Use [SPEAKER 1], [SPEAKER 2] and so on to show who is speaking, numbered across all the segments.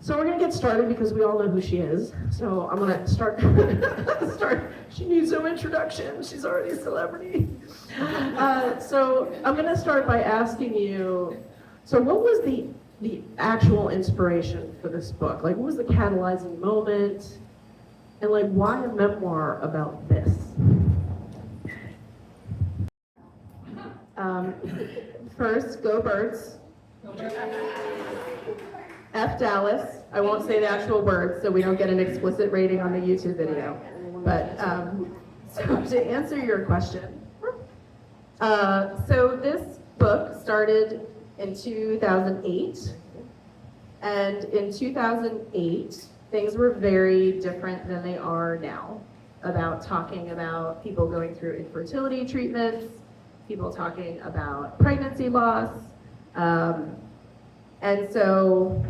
[SPEAKER 1] So we're gonna get started because we all know who she is. So I'm gonna start. She needs no introduction. She's already a celebrity. So I'm gonna start by asking you. So what was the actual inspiration for this book? Like, what was the catalyzing moment? And like, why a memoir about this? First, go Birds. F Dallas. I won't say the actual words so we don't get an explicit rating on the YouTube video. But so to answer your question, so this book started in 2008, and in 2008 things were very different than they are now, about talking about people going through infertility treatments, people talking about pregnancy loss, and so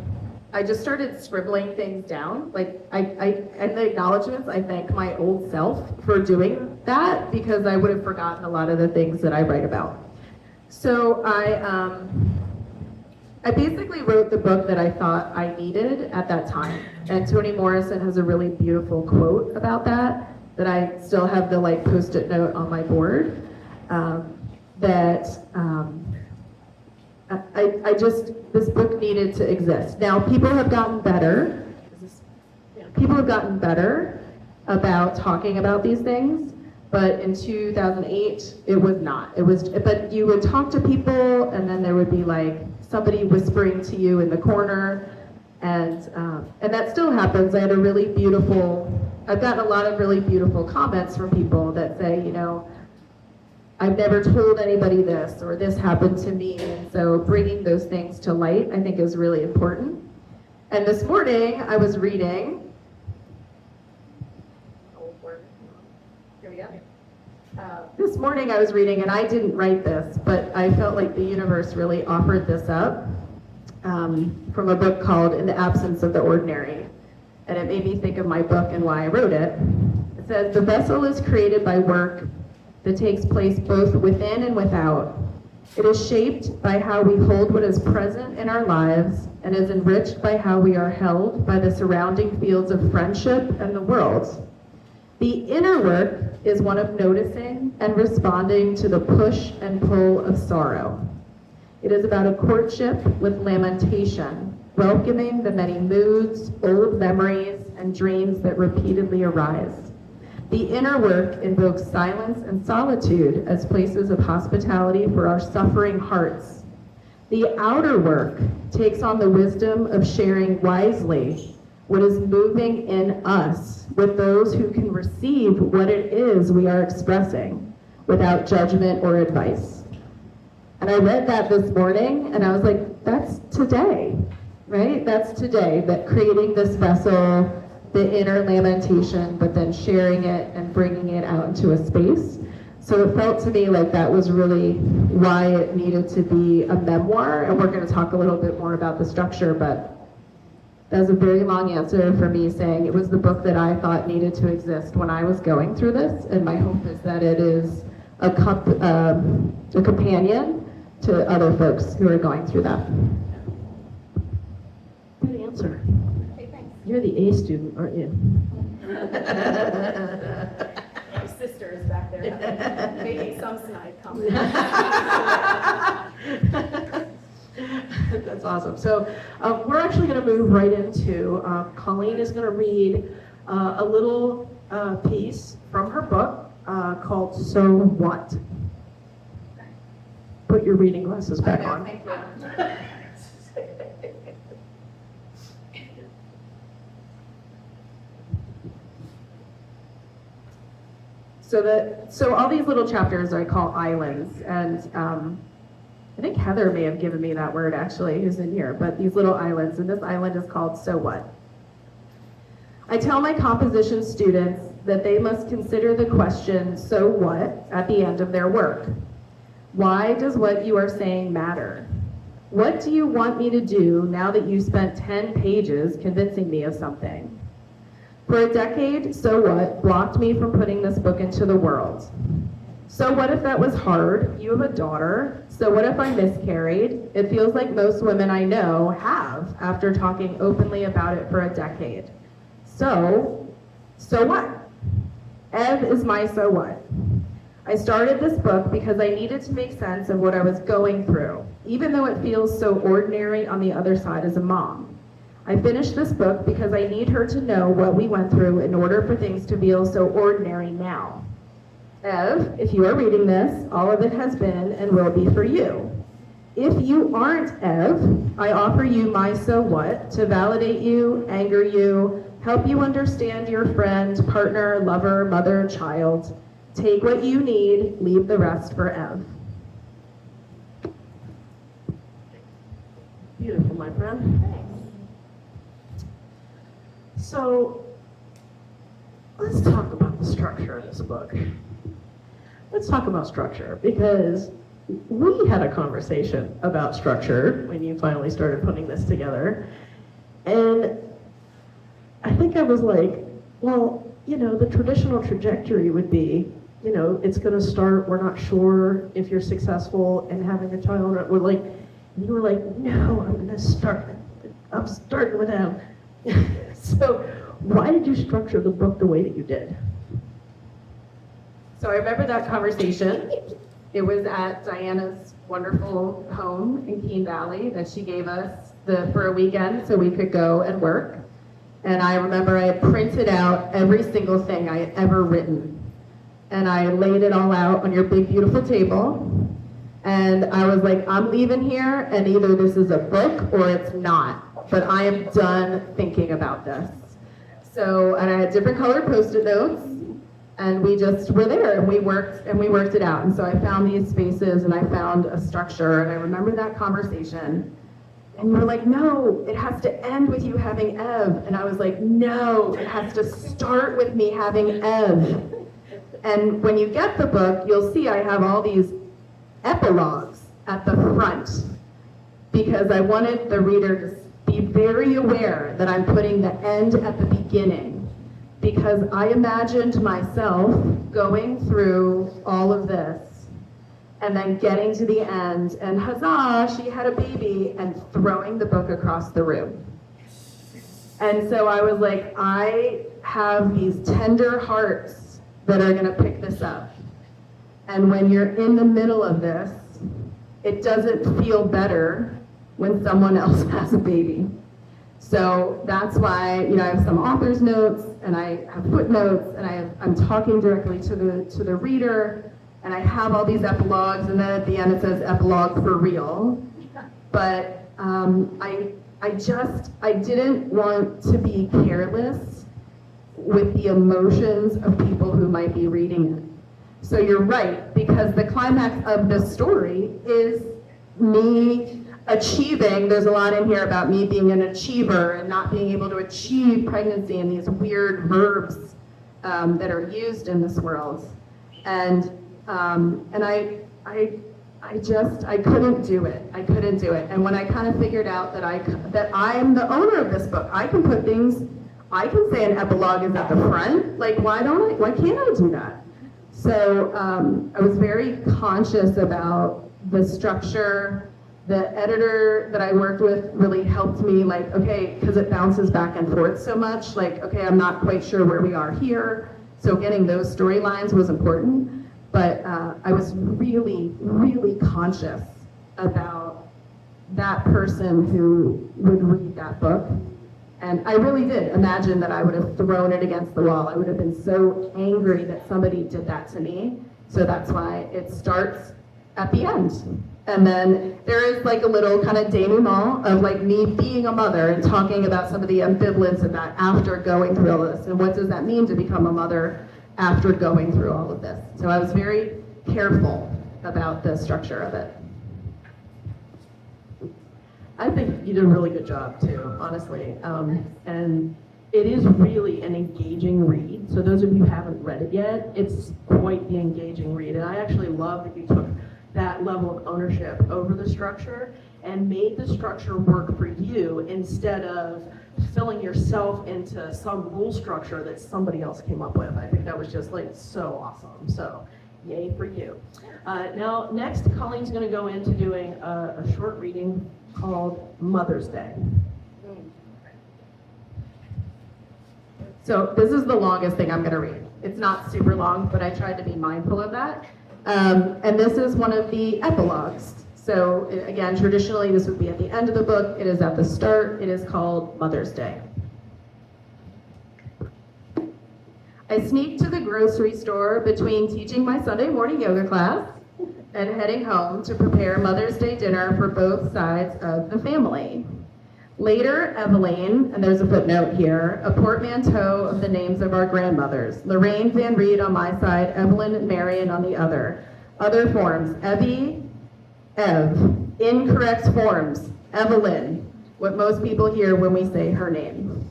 [SPEAKER 1] I just started scribbling things down. Like, and the acknowledgements, I thank my old self for doing that, because I would have forgotten a lot of the things that I write about. So I basically wrote the book that I thought I needed at that time. And Toni Morrison has a really beautiful quote about that I still have the like post-it note on my board, this book needed to exist. Now, people have gotten better. People have gotten better about talking about these things, but in 2008, it was not. But you would talk to people, and then there would be like somebody whispering to you in the corner, and that still happens. I've gotten a lot of really beautiful comments from people that say, you know, I've never told anybody this, or this happened to me. And so bringing those things to light, I think, is really important. And this morning I was reading, this morning I was reading, and I didn't write this, but I felt like the universe really offered this up, from a book called In the Absence of the Ordinary. And it made me think of my book and why I wrote it. It says, the vessel is created by work that takes place both within and without. It is shaped by how we hold what is present in our lives, and is enriched by how we are held by the surrounding fields of friendship and the world. The inner work is one of noticing and responding to the push and pull of sorrow. It is about a courtship with lamentation, welcoming the many moods, old memories, and dreams that repeatedly arise. The inner work invokes silence and solitude as places of hospitality for our suffering hearts. The outer work takes on the wisdom of sharing wisely what is moving in us with those who can receive what it is we are expressing without judgment or advice. And I read that this morning, and I was like, that's today, right? That's today, that creating this vessel, the inner lamentation, but then sharing it and bringing it out into a space. So it felt to me like that was really why it needed to be a memoir, and we're going to talk a little bit more about the structure, but that was a very long answer for me saying it was the book that I thought needed to exist when I was going through this, and my hope is that it is a companion to other folks who are going through that. Good answer. You're the A student, aren't you?
[SPEAKER 2] My sister is back there making some snide comment.
[SPEAKER 1] That's awesome. So we're actually going to move right into, Colleen is going to read a little piece from her book called So What? Put your reading glasses back on.
[SPEAKER 2] Thank you.
[SPEAKER 1] So all these little chapters I call islands, and I think Heather may have given me that word actually, who's in here, but these little islands, and this island is called So What? I tell my composition students that they must consider the question, so what, at the end of their work. Why does what you are saying matter? What do you want me to do now that you spent 10 pages convincing me of something? For a decade, So What blocked me from putting this book into the world. So what if that was hard? You have a daughter. So what if I miscarried? It feels like most women I know have after talking openly about it for a decade. So what? Ev is my so what. I started this book because I needed to make sense of what I was going through, even though it feels so ordinary on the other side as a mom. I finished this book because I need her to know what we went through in order for things to feel so ordinary now. Ev, if you are reading this, all of it has been and will be for you. If you aren't Ev, I offer you my so what to validate you, anger you, help you understand your friend, partner, lover, mother, child. Take what you need, leave the rest for Ev.
[SPEAKER 3] Beautiful, my friend. So, let's talk about the structure of this book. Let's talk about structure, because we had a conversation about structure when you finally started putting this together. And I think I was like, well, the traditional trajectory would be, it's going to start, we're not sure if you're successful in having a child. You were like, no, I'm starting with them. So why did you structure the book the way that you did?
[SPEAKER 1] So I remember that conversation. It was at Diana's wonderful home in Keene Valley that she gave us for a weekend so we could go and work. And I remember I had printed out every single thing I had ever written. And I laid it all out on your big, beautiful table. And I was like, I'm leaving here, and either this is a book or it's not. But I am done thinking about this. So, and I had different colored Post-it notes. And we just were there, and we worked it out. And so I found these spaces, and I found a structure, and I remember that conversation. And you were like, no, it has to end with you having Ev. And I was like, no, it has to start with me having Ev. And when you get the book, you'll see I have all these epilogues at the front, because I wanted the reader to be very aware that I'm putting the end at the beginning. Because I imagined myself going through all of this and then getting to the end and huzzah, she had a baby, and throwing the book across the room. And so I was like, I have these tender hearts that are gonna pick this up. And when you're in the middle of this, it doesn't feel better when someone else has a baby. So that's why, I have some author's notes, and I have footnotes, and I'm talking directly to the reader, and I have all these epilogues, and then at the end it says epilogue for real. But I didn't want to be careless with the emotions of people who might be reading it. So you're right, because the climax of the story is me achieving. There's a lot in here about me being an achiever and not being able to achieve pregnancy, and these weird verbs that are used in this world. And I couldn't do it. I couldn't do it. And when I kind of figured out that I am the owner of this book, I can put things. I can say an epilogue is at the front. Like, why can't I do that? So I was very conscious about the structure. The editor that I worked with really helped me, like, okay, because it bounces back and forth so much, like, okay, I'm not quite sure where we are here. So getting those storylines was important, but I was really, really conscious about that person who would read that book. And I really did imagine that I would have thrown it against the wall. I would have been so angry that somebody did that to me. So that's why it starts at the end. And then there is like a little kind of denouement of like me being a mother and talking about some of the ambivalence of that after going through all this, and what does that mean to become a mother after going through all of this. So I was very careful about the structure of it.
[SPEAKER 3] I think you did a really good job too, honestly. And it is really an engaging read. So those of you who haven't read it yet, it's quite the engaging read. And I actually love that you took that level of ownership over the structure and made the structure work for you instead of filling yourself into some rule structure that somebody else came up with. I think that was just like so awesome. So Yay for you. Now, next, Colleen's going to go into doing a short reading called Mother's Day.
[SPEAKER 1] So this is the longest thing I'm going to read. It's not super long, but I tried to be mindful of that. And this is one of the epilogues. So again, traditionally this would be at the end of the book. It is at the start. It is called Mother's Day. I sneaked to the grocery store between teaching my Sunday morning yoga class and heading home to prepare Mother's Day dinner for both sides of the family. Later, Eveline, and there's a footnote here, a portmanteau of the names of our grandmothers. Lorraine Van Reed on my side, Evelyn and Marion on the other. Other forms, Evie, Ev. Incorrect forms, Evelyn, what most people hear when we say her name.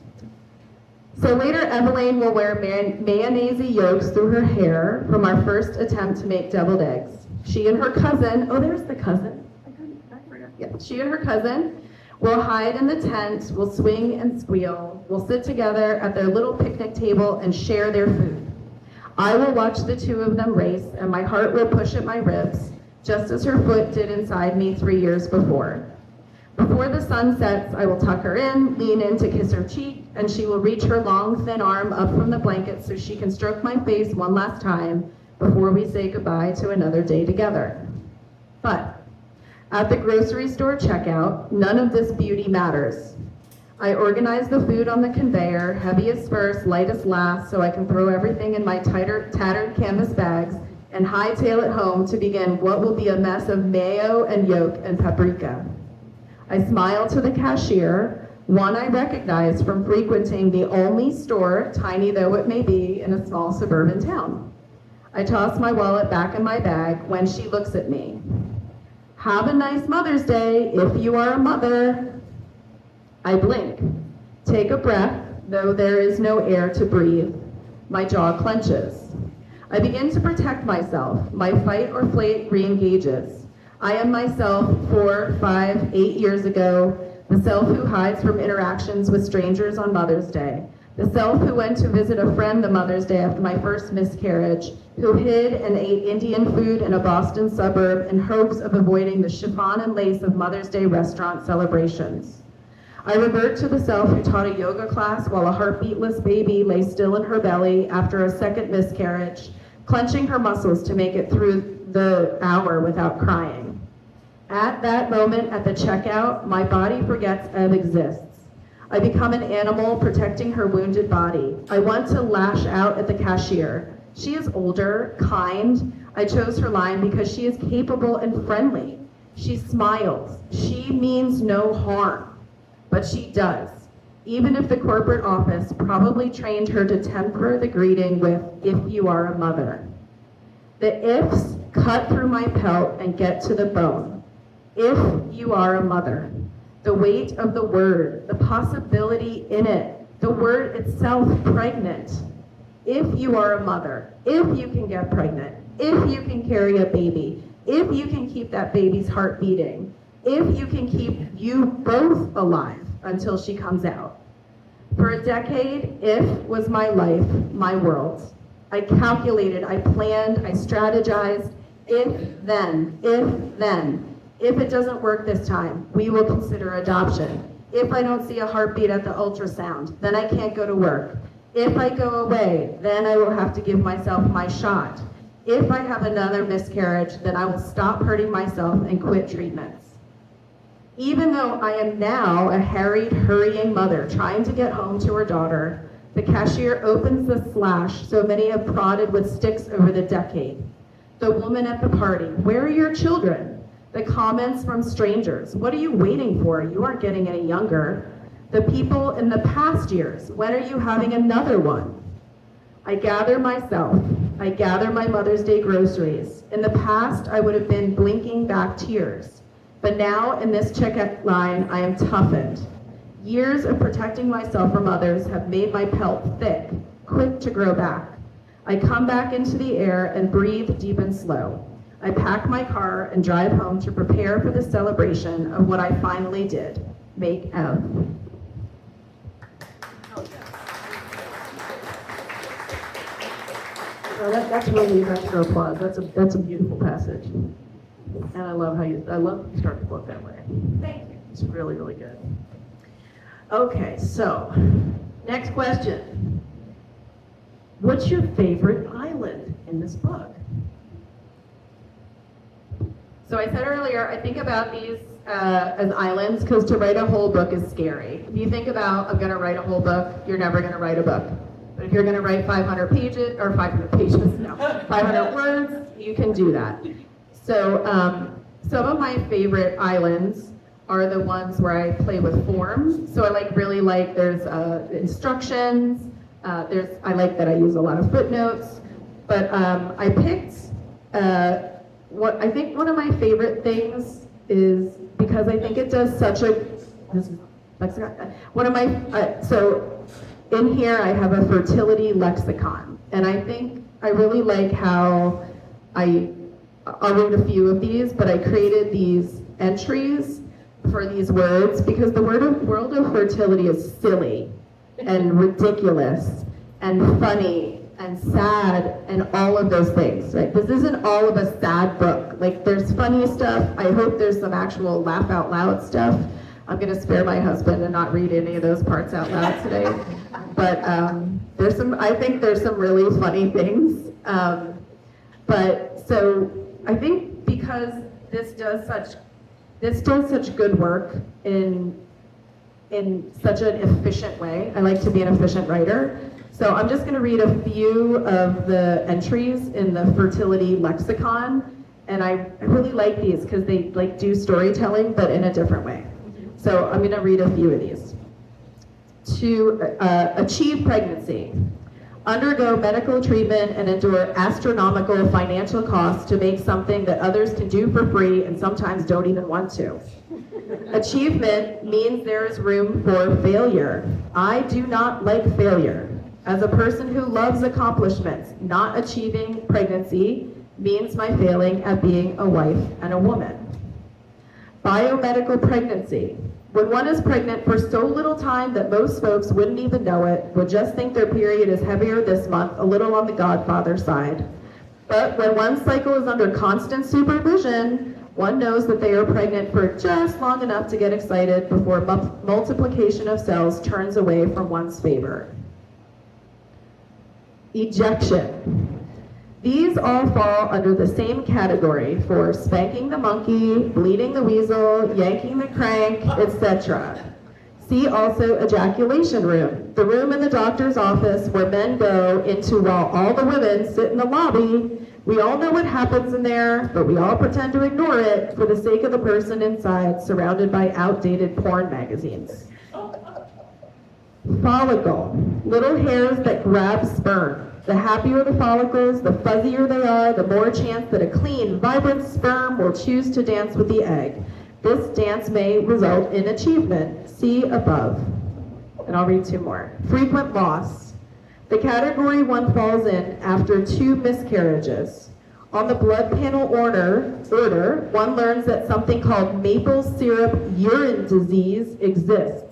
[SPEAKER 1] So later, Eveline will wear mayonnaise yolks through her hair from our first attempt to make deviled eggs. She and her cousin, oh, there's the cousin. I forgot. Yeah, she and her cousin will hide in the tent, will swing and squeal, will sit together at their little picnic table and share their food. I will watch the two of them race, and my heart will push at my ribs, just as her foot did inside me 3 years before. Before the sun sets, I will tuck her in, lean in to kiss her cheek, and she will reach her long, thin arm up from the blanket so she can stroke my face one last time before we say goodbye to another day together. But at the grocery store checkout, none of this beauty matters. I organize the food on the conveyor, heaviest first, lightest last, so I can throw everything in my tattered canvas bags and hightail it home to begin what will be a mess of mayo and yolk and paprika. I smile to the cashier, one I recognize from frequenting the only store, tiny though it may be, in a small suburban town. I toss my wallet back in my bag when she looks at me. Have a nice Mother's Day if you are a mother. I blink, take a breath, though there is no air to breathe. My jaw clenches. I begin to protect myself. My fight or flight re-engages. I am myself 4, 5, 8 years ago, the self who hides from interactions with strangers on Mother's Day, the self who went to visit a friend the Mother's Day after my first miscarriage, who hid and ate Indian food in a Boston suburb in hopes of avoiding the chiffon and lace of Mother's Day restaurant celebrations. I revert to the self who taught a yoga class while a heartbeatless baby lay still in her belly after a second miscarriage, clenching her muscles to make it through the hour without crying. At that moment at the checkout, my body forgets Ev exists. I become an animal protecting her wounded body. I want to lash out at the cashier. She is older, kind. I chose her line because she is capable and friendly. She smiles. She means no harm, but she does. Even if the corporate office probably trained her to temper the greeting with, if you are a mother. The ifs cut through my pelt and get to the bone. If you are a mother. The weight of the word, the possibility in it, the word itself, pregnant. If you are a mother, if you can get pregnant, if you can carry a baby, if you can keep that baby's heart beating, if you can keep you both alive until she comes out. For a decade, if was my life, my world. I calculated, I planned, I strategized, if then. If it doesn't work this time, we will consider adoption. If I don't see a heartbeat at the ultrasound, then I can't go to work. If I go away, then I will have to give myself my shot. If I have another miscarriage, then I will stop hurting myself and quit treatments. Even though I am now a harried, hurrying mother trying to get home to her daughter, the cashier opens the slash so many have prodded with sticks over the decade. The woman at the party, where are your children? The comments from strangers, what are you waiting for? You aren't getting any younger. The people in the past years, when are you having another one? I gather myself. I gather my Mother's Day groceries. In the past, I would have been blinking back tears. But now, in this checkout line, I am toughened. Years of protecting myself from others have made my pelt thick, quick to grow back. I come back into the air and breathe deep and slow. I pack my car and drive home to prepare for the celebration of what I finally did, make Ev.
[SPEAKER 3] No, that's your applause. That's a beautiful passage. And I love how you start the book that way.
[SPEAKER 2] Thank you.
[SPEAKER 3] It's really, really good. Okay, so next question. What's your favorite island in this book?
[SPEAKER 1] So I said earlier, I think about these as islands because to write a whole book is scary. If you think about, I'm going to write a whole book, you're never going to write a book. But if you're going to write 500 pages, or 500 pages, no, 500 words, you can do that. So some of my favorite islands are the ones where I play with forms. So I really like there's instructions, I like that I use a lot of footnotes, but I picked what I think one of my favorite things is because I think it does such a, this is lexicon, one of my, so in here I have a fertility lexicon, and I think I really like how I'll read a few of these, but I created these entries for these words because the world of fertility is silly and ridiculous and funny and sad and all of those things, right? This isn't all of a sad book. There's funny stuff. I hope there's some actual laugh out loud stuff. I'm gonna spare my husband and not read any of those parts out loud today. But I think there's some really funny things. But so I think because this does such good work in such an efficient way. I like to be an efficient writer. So I'm just going to read a few of the entries in the fertility lexicon, and I really like these because they do storytelling, but in a different way. So I'm going to read a few of these. To achieve pregnancy, undergo medical treatment and endure astronomical financial costs to make something that others can do for free and sometimes don't even want to. Achievement means there is room for failure. I do not like failure. As a person who loves accomplishments, not achieving pregnancy means my failing at being a wife and a woman. Biomedical pregnancy. When one is pregnant for so little time that most folks wouldn't even know it, would just think their period is heavier this month, a little on the Godfather side. But when one cycle is under constant supervision, one knows that they are pregnant for just long enough to get excited before multiplication of cells turns away from one's favor. Ejection. These all fall under the same category for spanking the monkey, bleeding the weasel, yanking the crank, etc. See also ejaculation room, the room in the doctor's office where men go into while all the women sit in the lobby. We all know what happens in there, but we all pretend to ignore it for the sake of the person inside, surrounded by outdated porn magazines. Follicle, little hairs that grab sperm. The happier the follicles, the fuzzier they are, the more chance that a clean, vibrant sperm will choose to dance with the egg. This dance may result in achievement. See above. And I'll read two more. Frequent loss. The category one falls in after 2 miscarriages. On the blood panel order, one learns that something called maple syrup urine disease exists.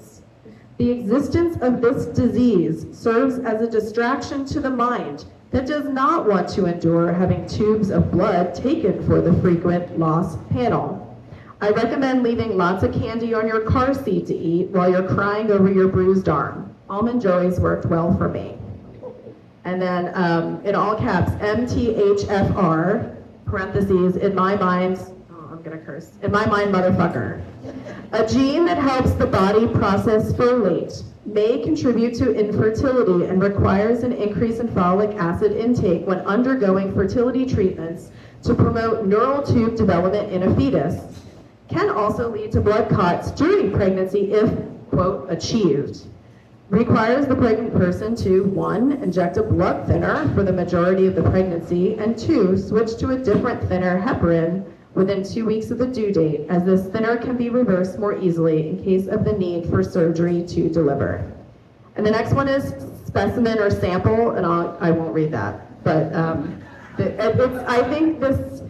[SPEAKER 1] The existence of this disease serves as a distraction to the mind that does not want to endure having tubes of blood taken for the frequent loss panel. I recommend leaving lots of candy on your car seat to eat while you're crying over your bruised arm. Almond Joys worked well for me. And then in all caps, MTHFR, parentheses, in my mind, I'm gonna curse, in my mind, motherfucker. A gene that helps the body process folate may contribute to infertility and requires an increase in folic acid intake when undergoing fertility treatments to promote neural tube development in a fetus. Can also lead to blood clots during pregnancy if, quote, achieved. Requires the pregnant person to, 1, inject a blood thinner for the majority of the pregnancy, and 2, switch to a different thinner, heparin, within 2 weeks of the due date, as this thinner can be reversed more easily in case of the need for surgery to deliver. And the next one is specimen or sample, and I won't read that, but I think this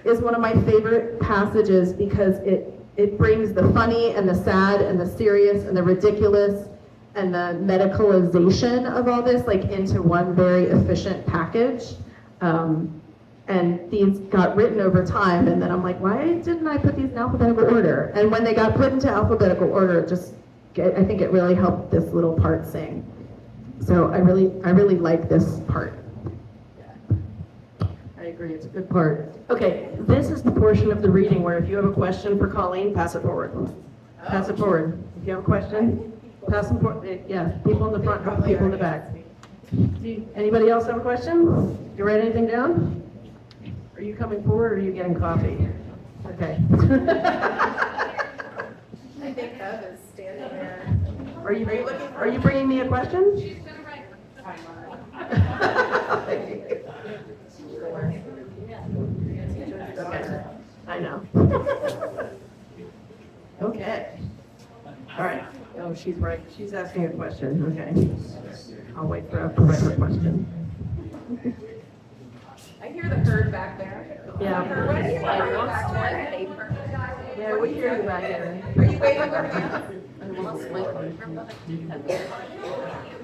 [SPEAKER 1] is one of my favorite passages because it brings the funny and the sad and the serious and the ridiculous and the medicalization of all this into one very efficient package. And these got written over time, and then I'm like, why didn't I put these in alphabetical order? And when they got put into alphabetical order, I think it really helped this little part sing. So I really like this part.
[SPEAKER 3] I agree, it's a good part. Okay, this is the portion of the reading where if you have a question for Colleen, pass it forward. Pass it forward. If you have a question, pass them forward. Yeah, people in the front, people in the back. Anybody else have a question? You write anything down? Are you coming forward or are you getting coffee? Okay.
[SPEAKER 2] I think Bev is standing there.
[SPEAKER 3] Are you bringing me a question?
[SPEAKER 2] She's gonna write.
[SPEAKER 3] Okay. I know. Okay. All right. Oh, she's right. She's asking a question. Okay. I'll wait for her to write her question.
[SPEAKER 2] I hear the herd back there.
[SPEAKER 3] Yeah.
[SPEAKER 2] I hear the herd back there.
[SPEAKER 3] Yeah, we hear you back there.
[SPEAKER 2] Are you waiting for me?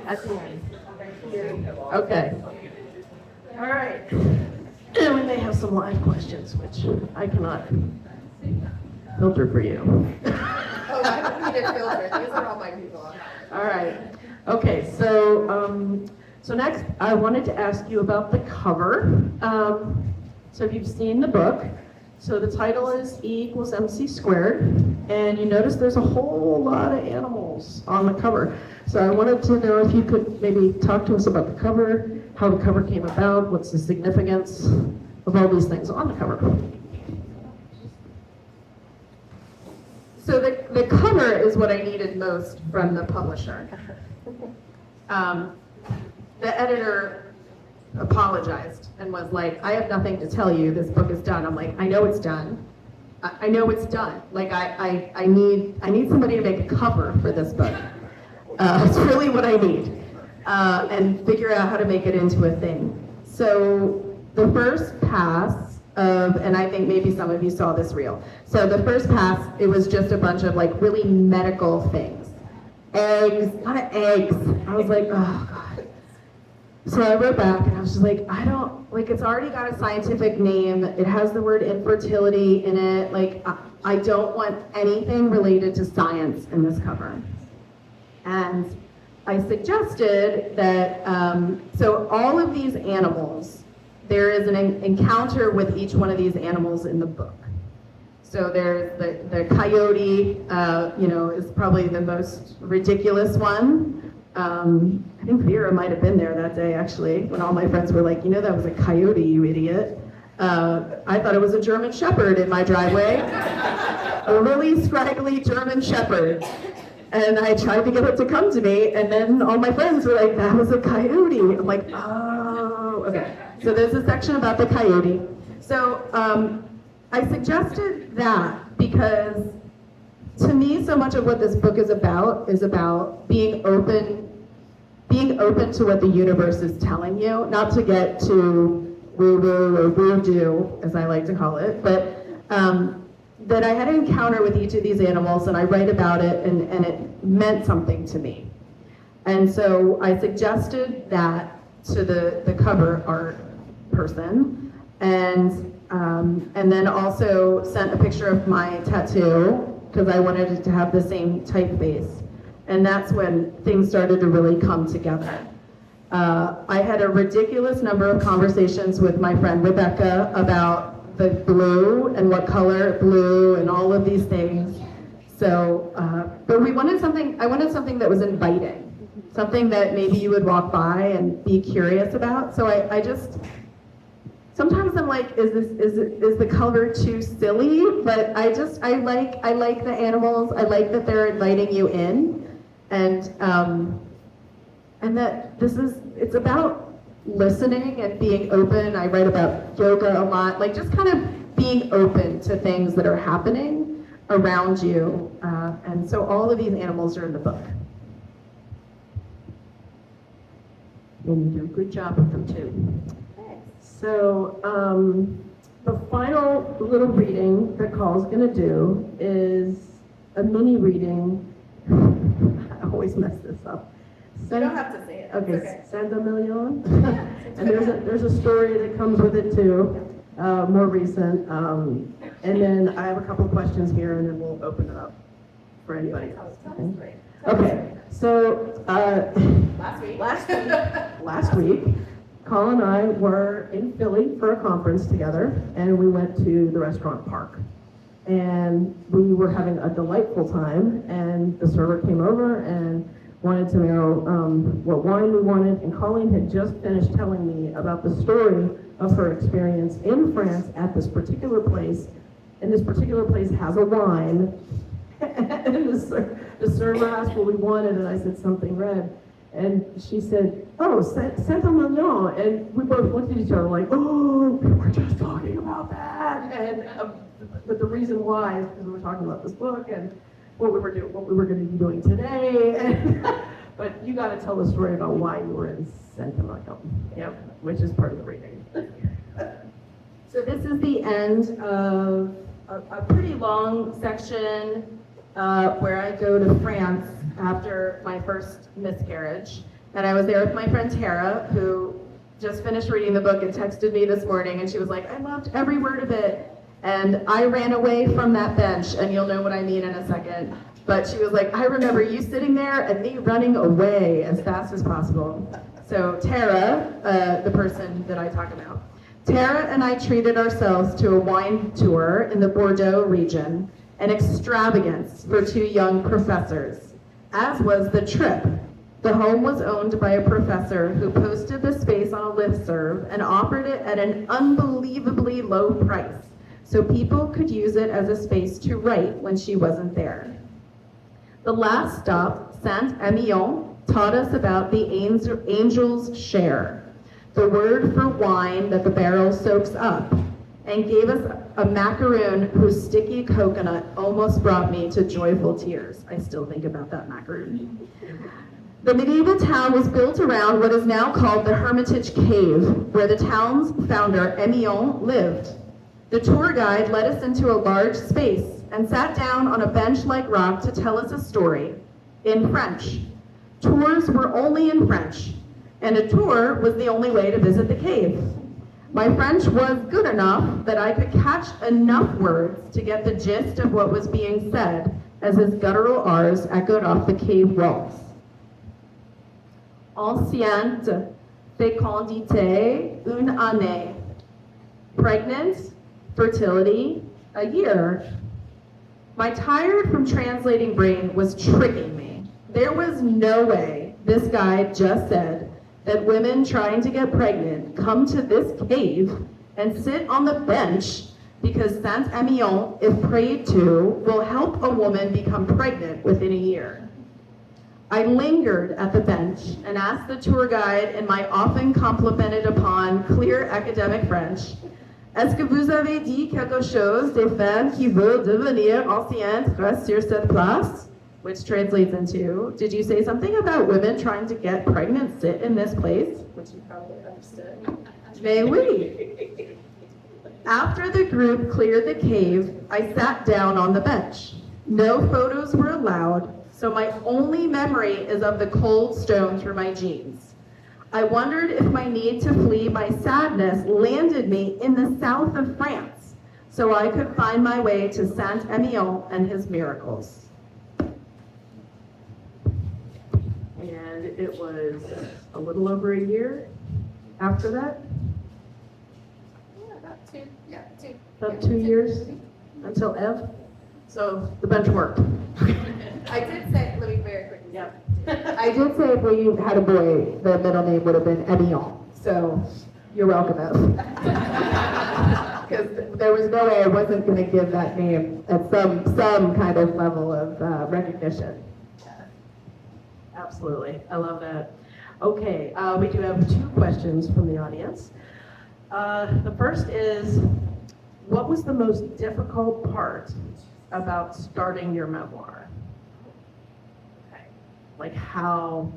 [SPEAKER 3] At the end. Okay. All right. And we may have some live questions, which I cannot filter for you.
[SPEAKER 2] Oh, I don't need a filter. These are all my people.
[SPEAKER 3] All right. Okay, so next I wanted to ask you about the cover. So if you've seen the book, so the title is E = MC squared, and you notice there's a whole lot of animals on the cover. So I wanted to know if you could maybe talk to us about the cover, how the cover came about, what's the significance of all these things on the cover.
[SPEAKER 1] So the cover is what I needed most from the publisher. The editor apologized and was like, I have nothing to tell you, this book is done. I'm like, I know it's done. I know it's done. Like, I need somebody to make a cover for this book. It's really what I need. And figure out how to make it into a thing. So the first pass of, and I think maybe some of you saw this reel. So the first pass, it was just a bunch of like really medical things. Eggs, a lot of eggs. I was like, oh God. So I wrote back and I was just like, it's already got a scientific name. It has the word infertility in it. Like, I don't want anything related to science in this cover. And I suggested that, so all of these animals, there is an encounter with each one of these animals in the book. So there's the coyote, is probably the most ridiculous one. I think Vera might have been there that day, actually, when all my friends were like, that was a coyote, you idiot. I thought it was a German Shepherd in my driveway. A really scraggly German Shepherd. And I tried to get it to come to me, and then all my friends were like, that was a coyote. I'm like, oh, okay. So there's a section about the coyote. So I suggested that because to me, so much of what this book is about being open to what the universe is telling you, not to get to woo-woo or voodoo, as I like to call it, but that I had an encounter with each of these animals and I write about it and it meant something to me. And so I suggested that to the cover art person and then also sent a picture of my tattoo because I wanted it to have the same typeface. And that's when things started to really come together. I had a ridiculous number of conversations with my friend Rebecca about the blue and what color blue and all of these things. So, but I wanted something that was inviting, something that maybe you would walk by and be curious about. So I just, sometimes I'm like, is the color too silly? But I like the animals. I like that they're inviting you in. And that it's about listening and being open. I write about yoga a lot, like just kind of being open to things that are happening around you. And so all of these animals are in the book. And you do a good job with them too. So the final little reading that Carl's gonna do is a mini reading. I always mess this up.
[SPEAKER 2] You don't have to say it. It's
[SPEAKER 3] Okay, Santa Million.
[SPEAKER 2] Yeah,
[SPEAKER 3] And there's a story that comes with it too, more recent. And then I have a couple questions here, and then we'll open it up for anybody else. Okay, so last week, Colin and I were in Philly for a conference together, and we went to the restaurant Park. And we were having a delightful time, and the server came over and wanted to know what wine we wanted, and Colleen had just finished telling me about the story of her experience in France at this particular place, and this particular place has a wine, and the server asked what we wanted, and I said something red, and she said, oh, Saint-Emilion, and we both looked at each other like, oh, we were just talking about that, and but the reason why is because we were talking about this book, and what we were going to be doing today, and but you got to tell the story about why you were in Saint-Emilion, yep, which is part of the reading.
[SPEAKER 1] So this is the end of a pretty long section where I go to France after my first miscarriage. And I was there with my friend Tara, who just finished reading the book and texted me this morning, and she was like, I loved every word of it. And I ran away from that bench, and you'll know what I mean in a second. But she was like, I remember you sitting there and me running away as fast as possible. So Tara, the person that I talk about, Tara and I treated ourselves to a wine tour in the Bordeaux region, an extravagance for two young professors, as was the trip. The home was owned by a professor who posted the space on a listserv and offered it at an unbelievably low price, so people could use it as a space to write when she wasn't there. The last stop, Saint-Emilion, taught us about the angel's share, the word for wine that the barrel soaks up, and gave us a macaroon whose sticky coconut almost brought me to joyful tears. I still think about that macaroon. The medieval town was built around what is now called the Hermitage Cave, where the town's founder, Emilion, lived. The tour guide led us into a large space and sat down on a bench-like rock to tell us a story in French. Tours were only in French, and a tour was the only way to visit the cave. My French was good enough that I could catch enough words to get the gist of what was being said as his guttural R's echoed off the cave walls. Enceinte, fécondité, une année. Pregnant, fertility, a year. My tired from translating brain was tricking me. There was no way this guy just said that women trying to get pregnant come to this cave and sit on the bench because Saint-Emilion, if prayed to, will help a woman become pregnant within a year. I lingered at the bench and asked the tour guide in my often complimented upon clear academic French, est-ce que vous avez dit quelque chose des femmes qui veulent devenir enceintes sur cette place? Which translates into, did you say something about women trying to get pregnant sit in this place? Which you probably understood. Mais oui. After the group cleared the cave, I sat down on the bench. No photos were allowed, so my only memory is of the cold stone through my jeans. I wondered if my need to flee my sadness landed me in the south of France, so I could find my way to Saint-Emilion and his miracles.
[SPEAKER 3] And it was a little over a year after that, about 2 years until Ev. So the bench worked.
[SPEAKER 2] I did say, let me very quickly.
[SPEAKER 3] Yep.
[SPEAKER 1] I did say if we had a boy, the middle name would have been Emilion. So you're welcome, Ev. Because there was no way I wasn't going to give that name at some kind of level of recognition.
[SPEAKER 3] Absolutely, I love that. Okay, we do have 2 questions from the audience. The first is, what was the most difficult part about starting your memoir? Okay. Like, how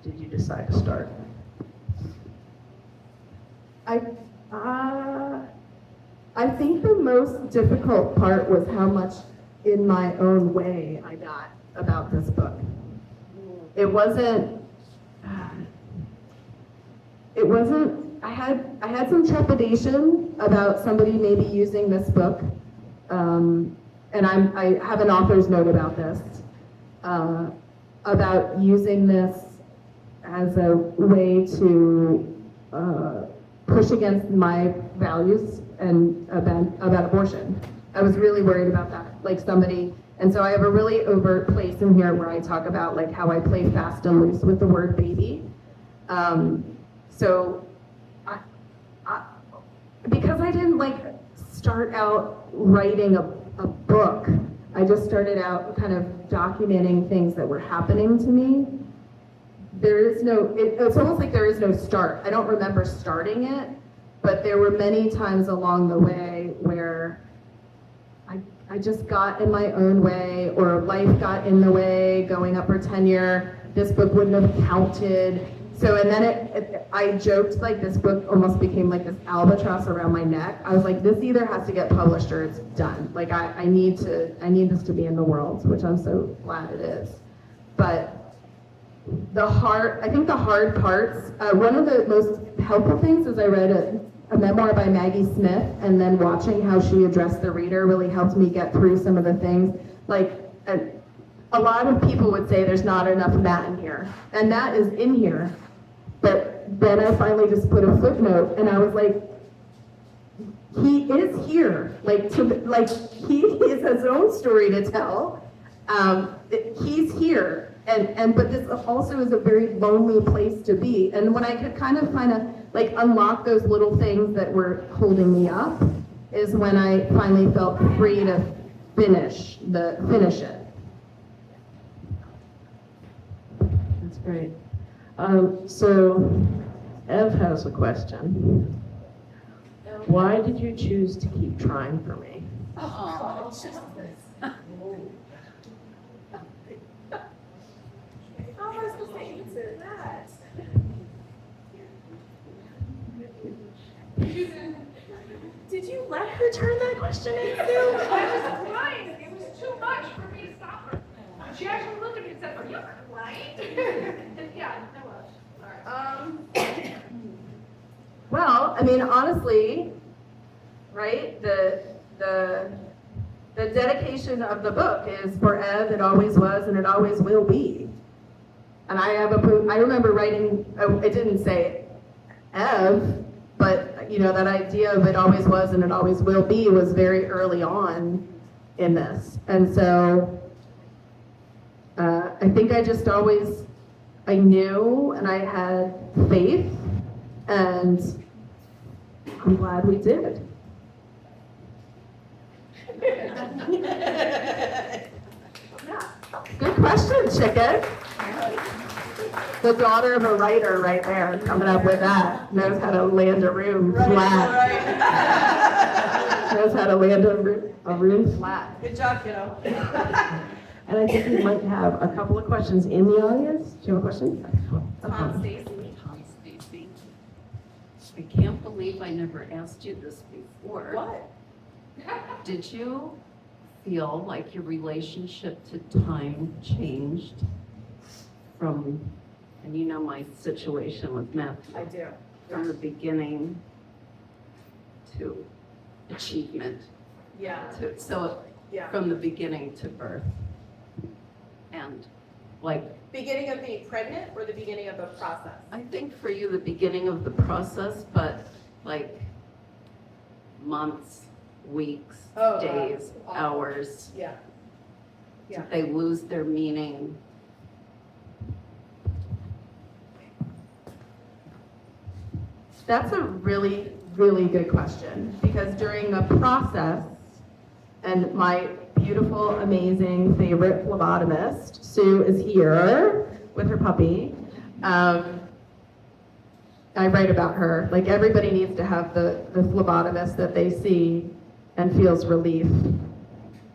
[SPEAKER 3] did you decide to start?
[SPEAKER 1] I think the most difficult part was how much in my own way I got about this book. it wasn't, I had some trepidation about somebody maybe using this book, and I have an author's note about this, about using this as a way to push against my values and about abortion. I was really worried about that, like somebody, and so I have a really overt place in here where I talk about like how I play fast and loose with the word baby. So because I didn't like start out writing a book, I just started out kind of documenting things that were happening to me. There is no, it's almost like there is no start. I don't remember starting it, but there were many times along the way where I just got in my own way, or life got in the way, going up for tenure. This book wouldn't have counted. So, and then I joked like this book almost became like this albatross around my neck. I was like, this either has to get published or it's done. Like I need this to be in the world, which I'm so glad it is. But I think the hard parts, one of the most helpful things is I read a memoir by Maggie Smith, and then watching how she addressed the reader really helped me get through some of the things. Like, a lot of people would say there's not enough Matt in here, and Matt is in here, but then I finally just put a footnote, and I was like, he is here, he has his own story to tell. He's here, but this also is a very lonely place to be. And when I could kind of unlock those little things that were holding me up, is when I finally felt free to finish it.
[SPEAKER 3] That's great. So Ev has a question. Why did you choose to keep trying for me?
[SPEAKER 2] Oh, it's just this. How am I supposed to answer that? Did you let her turn that question in?
[SPEAKER 4] I was crying. It was too much for me to stop her. She actually looked at me and said, "Are you crying?" Yeah, I was. All right.
[SPEAKER 1] Well, I mean, honestly, right? The dedication of the book is for Ev. It always was, and it always will be. And I remember writing. It didn't say Ev, but that idea of it always was and it always will be was very early on in this. And so I think I just always, I knew and I had faith, and I'm glad we did. Good question, chicken. The daughter of a writer right there, coming up with that. Knows how to land a room flat. Knows how to land a room flat.
[SPEAKER 2] Good job, kiddo.
[SPEAKER 3] And I think we might have a couple of questions in the audience. Do you have a question?
[SPEAKER 2] Tom Stacy.
[SPEAKER 5] Tom Stacy. I can't believe I never asked you this before.
[SPEAKER 2] What?
[SPEAKER 5] Did you feel like your relationship to time changed from, and you know my situation with Matt,
[SPEAKER 2] I do.
[SPEAKER 5] from the beginning to achievement,
[SPEAKER 2] Yeah.
[SPEAKER 5] so
[SPEAKER 2] Yeah.
[SPEAKER 5] from the beginning to birth? And like,
[SPEAKER 2] Beginning of being pregnant or the beginning of the process?
[SPEAKER 5] I think for you, the beginning of the process, but like months, weeks,
[SPEAKER 2] Oh,
[SPEAKER 5] days,
[SPEAKER 2] wow.
[SPEAKER 5] hours,
[SPEAKER 2] Yeah. Yeah.
[SPEAKER 5] they lose their meaning.
[SPEAKER 1] That's a really, really good question, because during the process, and my beautiful, amazing favorite phlebotomist, Sue, is here with her puppy. I write about her. Like, everybody needs to have the phlebotomist that they see and feels relief,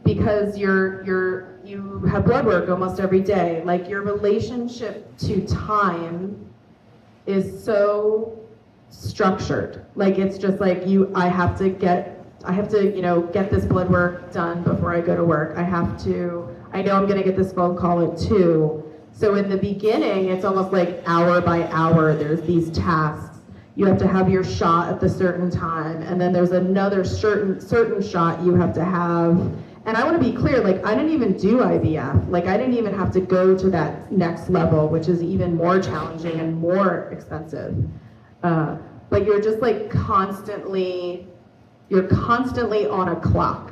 [SPEAKER 1] because you have blood work almost every day. Like, your relationship to time is so structured. Like, it's just like I have to get this blood work done before I go to work. I know I'm gonna get this phone call at 2, So in the beginning, it's almost like hour by hour, there's these tasks. You have to have your shot at the certain time, and then there's another certain shot you have to have. And I want to be clear, like, I didn't even do IVF. Like, I didn't even have to go to that next level, which is even more challenging and more expensive. But you're just like you're constantly on a clock.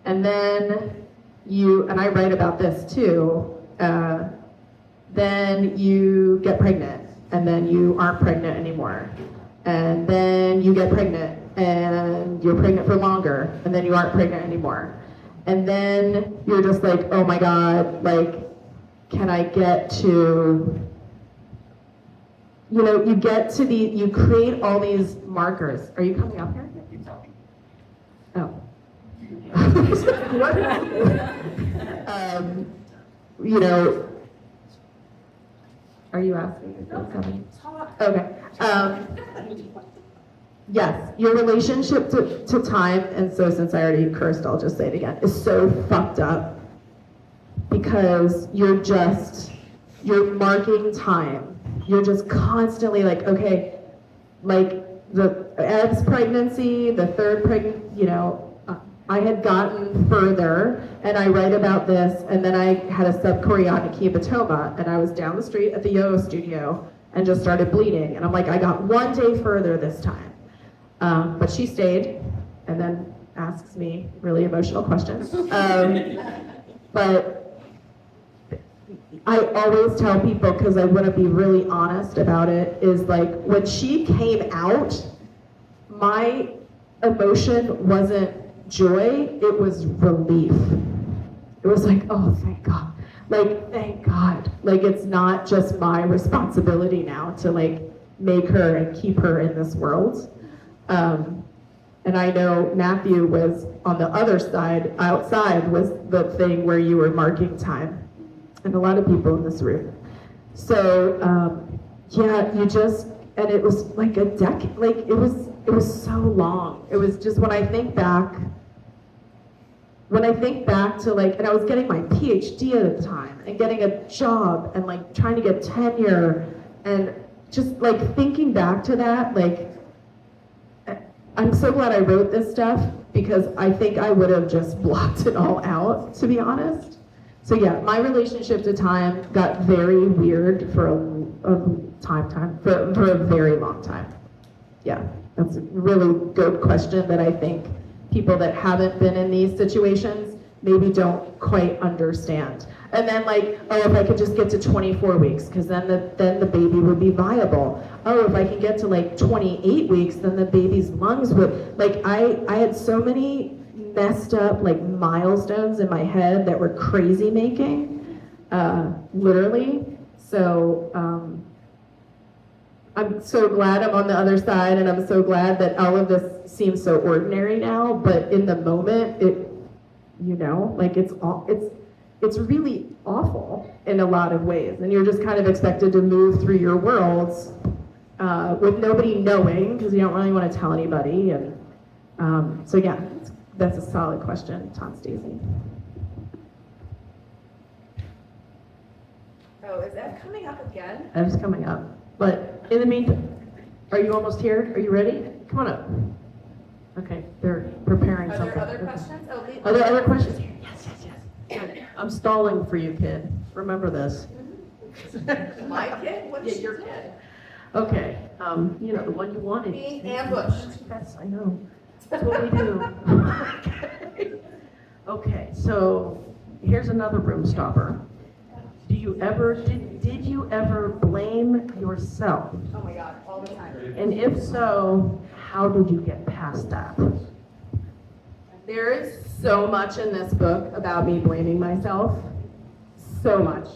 [SPEAKER 1] And then and I write about this too, then you get pregnant, and then you aren't pregnant anymore. And then you get pregnant, and you're pregnant for longer, and then you aren't pregnant anymore. And then you're just like, oh my God, like, can I get to, you create all these markers. Are you coming up here? Oh. What? Are you asking if that's coming? Okay. Yes, your relationship to time, and so since I already cursed, I'll just say it again, is so fucked up because you're marking time. You're just constantly like, okay, like Ev's pregnancy, the third I had gotten further, and I write about this, and then I had a subchorionic hematoma, and I was down the street at the yoga studio and just started bleeding, and I'm like, I got one day further this time. But she stayed, and then asks me really emotional questions. But I always tell people, because I want to be really honest about it, is like, when she came out, my emotion wasn't joy, it was relief. It was like, oh, thank God. Like, thank God. Like, it's not just my responsibility now to like make her and keep her in this world. And I know Matthew was on the other side, outside was the thing where you were marking time, and a lot of people in this room. So, and it was like a decade, like it was so long. It was just, when I think back to like, and I was getting my PhD at the time, and getting a job, and like trying to get tenure, and just like thinking back to that, like, I'm so glad I wrote this stuff, because I think I would have just blocked it all out, to be honest. So yeah, my relationship to time got very weird for a very long time. Yeah, that's a really good question that I think people that haven't been in these situations maybe don't quite understand. And then like, oh, if I could just get to 24 weeks, because then the baby would be viable. Oh, if I can get to like 28 weeks, then the baby's lungs would, like, I had so many messed up like milestones in my head that were crazy making, literally. So I'm so glad I'm on the other side, and I'm so glad that all of this seems so ordinary now, but in the moment, like it's really awful in a lot of ways, and you're just kind of expected to move through your worlds with nobody knowing, because you don't really want to tell anybody, and so yeah, that's a solid question, Tom Stacey.
[SPEAKER 2] Oh, is that coming up again?
[SPEAKER 1] That's coming up, but in the meantime, are you almost here? Are you ready? Come on up. Okay, they're preparing
[SPEAKER 2] Are
[SPEAKER 1] something.
[SPEAKER 2] there other questions? Oh,
[SPEAKER 1] Are there other questions?
[SPEAKER 3] Yes. I'm stalling for you, kid. Remember this.
[SPEAKER 2] My kid? What is
[SPEAKER 3] your
[SPEAKER 2] she
[SPEAKER 3] kid. Okay, the one you wanted.
[SPEAKER 2] Being ambushed.
[SPEAKER 3] Yes, I know. That's what we do. Okay, so here's another room stopper. Did you ever blame yourself?
[SPEAKER 2] Oh my God, all the time.
[SPEAKER 3] And if so, how did you get past that?
[SPEAKER 1] There is so much in this book about me blaming myself. So much.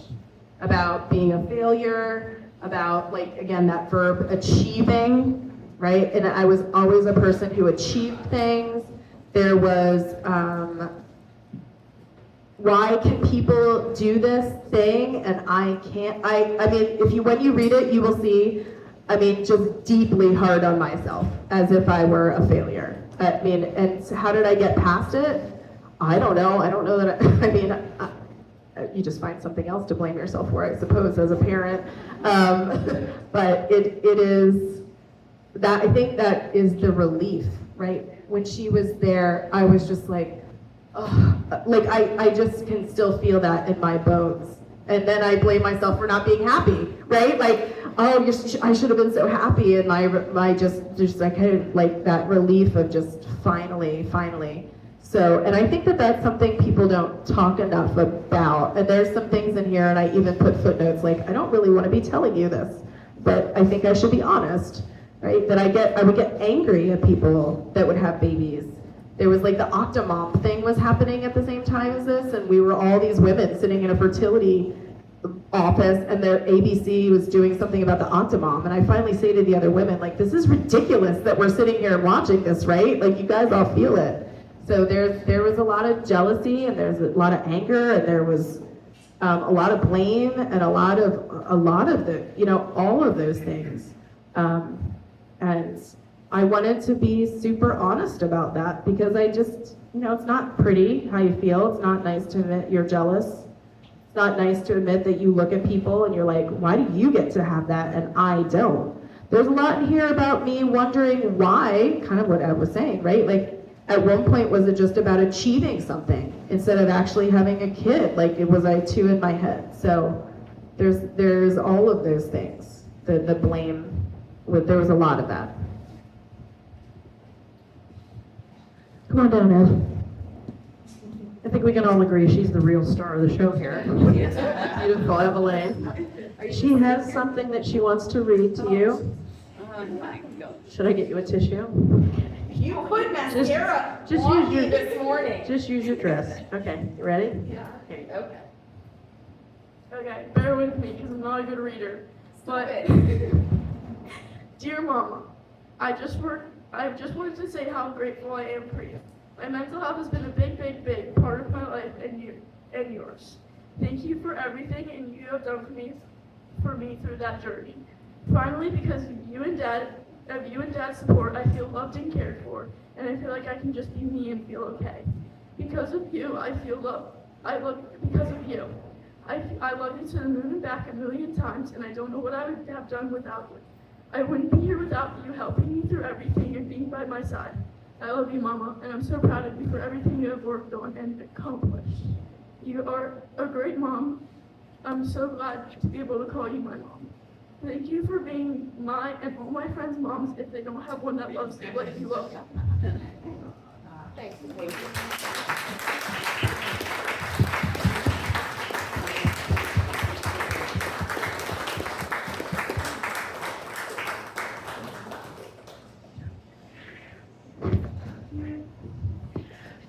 [SPEAKER 1] About being a failure, about, like, again, that verb achieving, right? And I was always a person who achieved things. There was, why can people do this thing and I can't? I mean, when you read it, you will see, just deeply hard on myself, as if I were a failure. And so how did I get past it? I don't know. I don't know that, you just find something else to blame yourself for, I suppose, as a parent. But it is that, I think that is the relief, right? When she was there, I was just like, oh, like I just can still feel that in my bones. And then I blame myself for not being happy, right? Like, oh, I should have been so happy, and my just like kind of like that relief of just finally. So, and I think that that's something people don't talk enough about. And there's some things in here, and I even put footnotes like, I don't really want to be telling you this, but I think I should be honest, right? That I would get angry at people that would have babies. There was like the Octomom thing was happening at the same time as this, and we were all these women sitting in a fertility office, and their ABC was doing something about the Octomom, and I finally say to the other women, like, this is ridiculous that we're sitting here watching this, right? Like, you guys all feel it. So there was a lot of jealousy, and there's a lot of anger, and there was a lot of blame, and a lot of the, you know, all of those things. And I wanted to be super honest about that, because I just, you know, it's not pretty how you feel. It's not nice to admit you're jealous. It's not nice to admit that you look at people and you're like, why do you get to have that and I don't? There's a lot in here about me wondering why, kind of what Ed was saying, right? Like, at one point, was it just about achieving something instead of actually having a kid? Like, was I too in my head? So there's all of those things. The blame, there was a lot of that.
[SPEAKER 3] Come on down, Ed. I think we can all agree she's the real star of the show here. Beautiful, Evelyn. She has something that she wants to read to you. Should I get you a tissue?
[SPEAKER 2] You put mascara
[SPEAKER 3] just
[SPEAKER 2] on
[SPEAKER 3] use
[SPEAKER 2] me
[SPEAKER 3] your-
[SPEAKER 2] this morning.
[SPEAKER 3] Just use your dress. Okay, you ready?
[SPEAKER 2] Yeah.
[SPEAKER 3] Here you go.
[SPEAKER 2] Okay.
[SPEAKER 4] Okay, bear with me because I'm not a good reader. But, dear Mama, I just wanted to say how grateful I am for you. My mental health has been a big part of my life and yours. Thank you for everything and you have done for me through that journey. Finally, because of you and Dad's support, I feel loved and cared for, and I feel like I can just be me and feel okay. Because of you, I feel loved. Because of you. I love you to the moon and back a million times, and I don't know what I would have done without you. I wouldn't be here without you helping me through everything and being by my side. I love you, Mama, and I'm so proud of you for everything you have worked on and accomplished. You are a great mom. I'm so glad to be able to call you my mom. Thank you for being my and all my friends' moms if they don't have one that loves you like you love me.
[SPEAKER 2] Thank you.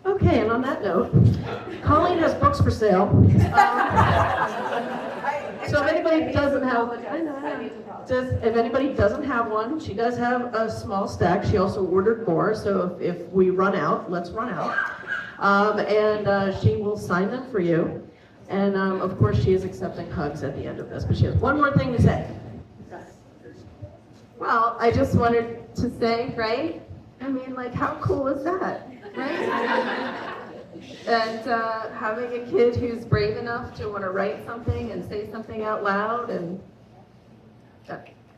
[SPEAKER 3] Okay, and on that note, Colleen has books for sale. So if anybody doesn't have, if anybody doesn't have one, she does have a small stack. She also ordered more, so if we run out, let's run out. And she will sign them for you. And of course, she is accepting hugs at the end of this, but she has one more thing to say.
[SPEAKER 1] Well, I just wanted to say, right? I mean, like, how cool is that, right? And having a kid who's brave enough to want to write something and say something out loud, and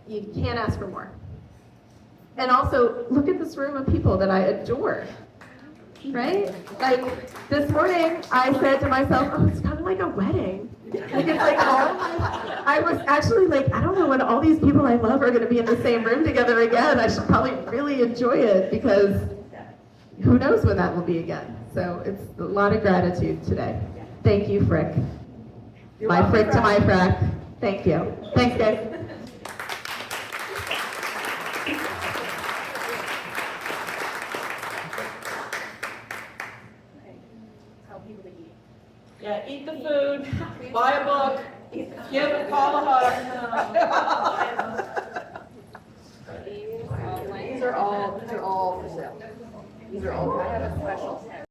[SPEAKER 1] you can't ask for more. And also, look at this room of people that I adore, right? Like, this morning, I said to myself, oh, it's kind of like a wedding. Like, it's like I was actually like, I don't know when all these people I love are going to be in the same room together again. I should probably really enjoy it, because who knows when that will be again. So it's a lot of gratitude today. Thank you, Frick. My Frick to my frack. Thank you. Thanks, guys.
[SPEAKER 3] Yeah, eat the food, buy a book, call a hug.
[SPEAKER 2] These are all for sale. These are all, I have a special